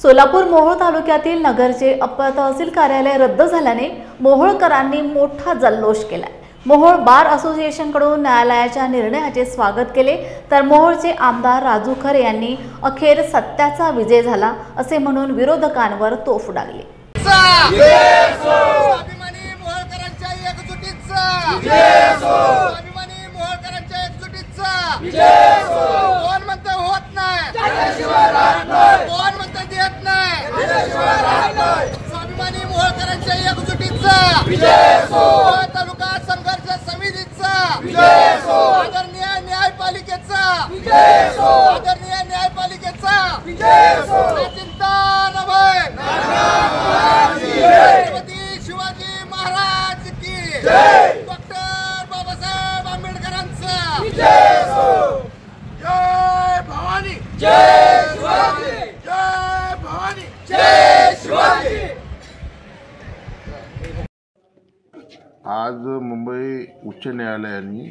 सोलापूर मोहोळ तालुक्यातील नगरचे अप्पर तहसील कार्यालय रद्द झाल्याने मोहोळकरांनी मोठा जल्लोष केलाय। मोहोळ बार असोसिएशनकडून न्यायालयाच्या निर्णयाचे स्वागत केले, तर मोहोळचे आमदार राजू खरे यांनी अखेर सत्याचा विजय झाला असे म्हणून विरोधकांवर तोफ डागली। स्वाभिमानी मोहोळकरांच्या एकजुटीचा तालुका संघर्ष समितीचा आदरणीय न्यायपालिकेचा आदरणीय न्यायपालिकेचा चिंता नभय छत्रपती शिवाजी महाराज की डॉक्टर बाबासाहेब आंबेडकरांचा जय भवानी जय शिवाजी जय भवानी जय शिवाजी। आज मुंबई उच्च न्यायालयाने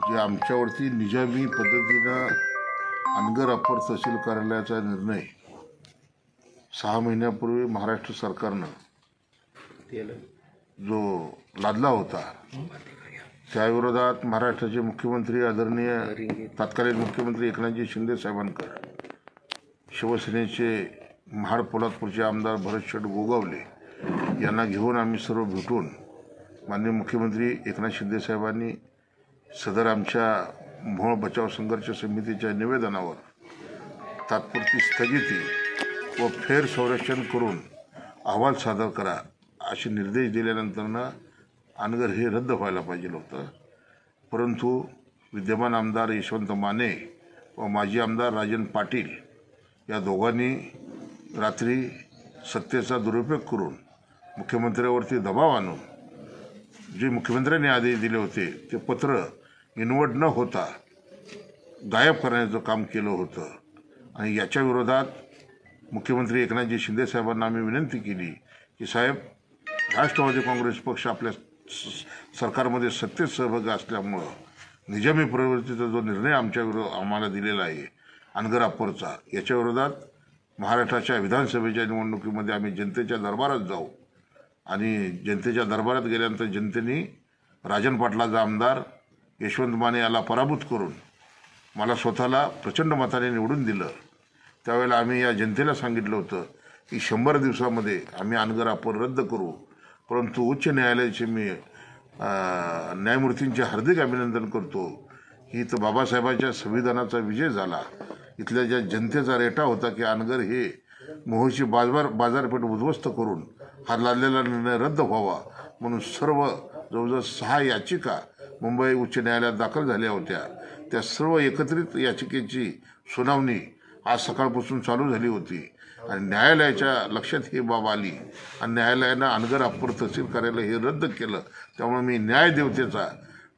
जे आमच्यावरती निजामी पद्धतीनं अनगर अप्पर तहसील कार्यालयाचा निर्णय 6 महिन्यापूर्वी महाराष्ट्र सरकारनं जो लादला होता त्याविरोधात महाराष्ट्राचे मुख्यमंत्री आदरणीय तत्कालीन मुख्यमंत्री एकनाथजी शिंदे साहेबांकडे शिवसेनेचे महाड पोलादपूरचे आमदार भरत गोगावले यांना घेऊन आम्ही सर्व भेटून माननीय मुख्यमंत्री एकनाथ शिंदे साहेबांनी सदर आमच्या मोहोळ बचाव संघर्ष समितीच्या निवेदनावर तात्पुरती स्थगिती व फेर संरक्षण करून अहवाल सादर करा असे निर्देश दिल्यानंतरनं अनगर हे रद्द व्हायला पाहिजे होतं। परंतु विद्यमान आमदार यशवंत माने व माजी आमदार राजन पाटील या दोघांनी रात्री सत्तेचा दुरुपयोग करून मुख्यमंत्र्यावरती दबाव आणून जे मुख्यमंत्र्यांनी आदेश दिले होते ते पत्र इन्व्हर्ट न होता गायब करण्याचं काम केलं होतं आणि याच्या विरोधात मुख्यमंत्री एकनाथजी शिंदे साहेबांना आम्ही विनंती केली की साहेब, राष्ट्रवादी काँग्रेस पक्ष आपल्या सरकारमध्ये सत्तेत सहभागी असल्यामुळं निजामी प्रवृत्तीचा जो निर्णय आम्हाला दिलेला आहे अनगर अप्परचा, याच्या विरोधात महाराष्ट्राच्या विधानसभेच्या निवडणुकीमध्ये आम्ही जनतेच्या दरबारात जाऊ आणि जनतेच्या दरबारात गेल्यानंतर जनतेने राजन पाटलाचा आमदार यशवंत माने याला पराभूत करून मला स्वतःला प्रचंड मताने निवडून दिलं। त्यावेळेला आम्ही या जनतेला सांगितलं होतं की 100 दिवसामध्ये आम्ही अनगर अप्पर रद्द करू। परंतु उच्च न्यायालयाचे मी न्यायमूर्तींचे हार्दिक अभिनंदन करतो की इथं बाबासाहेबांच्या संविधानाचा विजय झाला। इथल्या ज्या जनतेचा रेटा होता की अनगर हे मोहोळची बाजारपेठ उद्ध्वस्त करून हा लादलेला निर्णय रद्द व्हावा म्हणून सर्व जवळजवळ 6 याचिका मुंबई उच्च न्यायालयात दाखल झाल्या होत्या। त्या सर्व एकत्रित याचिकेची सुनावणी आज सकाळपासून चालू झाली होती आणि न्यायालयाच्या लक्षात ही बाब आली आणि न्यायालयानं अनगर अप्पर तहसील कार्यालय हे रद्द केलं। त्यामुळे मी न्यायदेवतेचा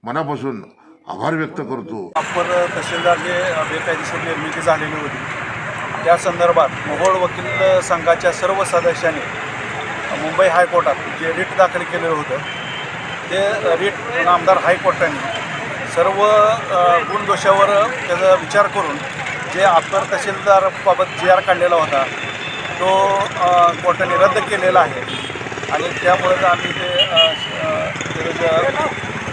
मनापासून आभार व्यक्त करतो। अप्पर तहसीलदार जे बेकायदेशीर निर्मिती झालेली होती त्या संदर्भात मोहोळ वकील संघाच्या सर्व सदस्यांनी मुंबई हायकोर्टात जे रिट दाखल केलेलं होतं ते रिट आमदार हायकोर्टाने सर्व गुणदोषावर त्याचा विचार करून जे अप्पर तहसीलदारबाबत GR काढलेला होता तो कोर्टाने रद्द केलेला आहे आणि त्यामुळे आम्ही ते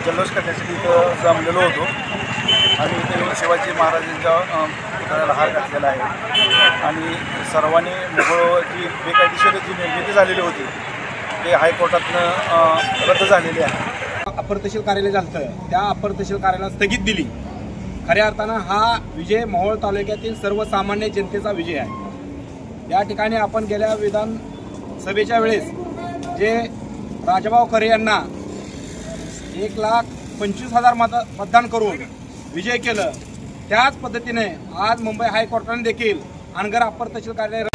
जल्लोष करण्यासाठी इथं जमलेलो होतो आणि ते शिवाजी महाराजांच्या पुतळ्याला हार घातलेला आहे आणि सर्वांनी मोहोळची बेकायदेशीर जी निर्मिती झालेली होती ते हायकोर्टातनं रद्द झालेली आहे। अप्पर तहसील कार्यालय झालं त्या अप्पर तहसील कार्यालयाला स्थगित दिली। खऱ्या अर्थानं हा विजय मोहोळ तालुक्यातील सर्वसामान्य जनतेचा विजय आहे। या ठिकाणी आपण गेल्या विधानसभेच्या वेळेस जे राजाभाऊ खरे यांना 1,25,000 मतदान करून विजय केलं, त्याच पद्धतीने आज मुंबई हायकोर्टाने देखील अनगर अप्पर तहसील कार्यालय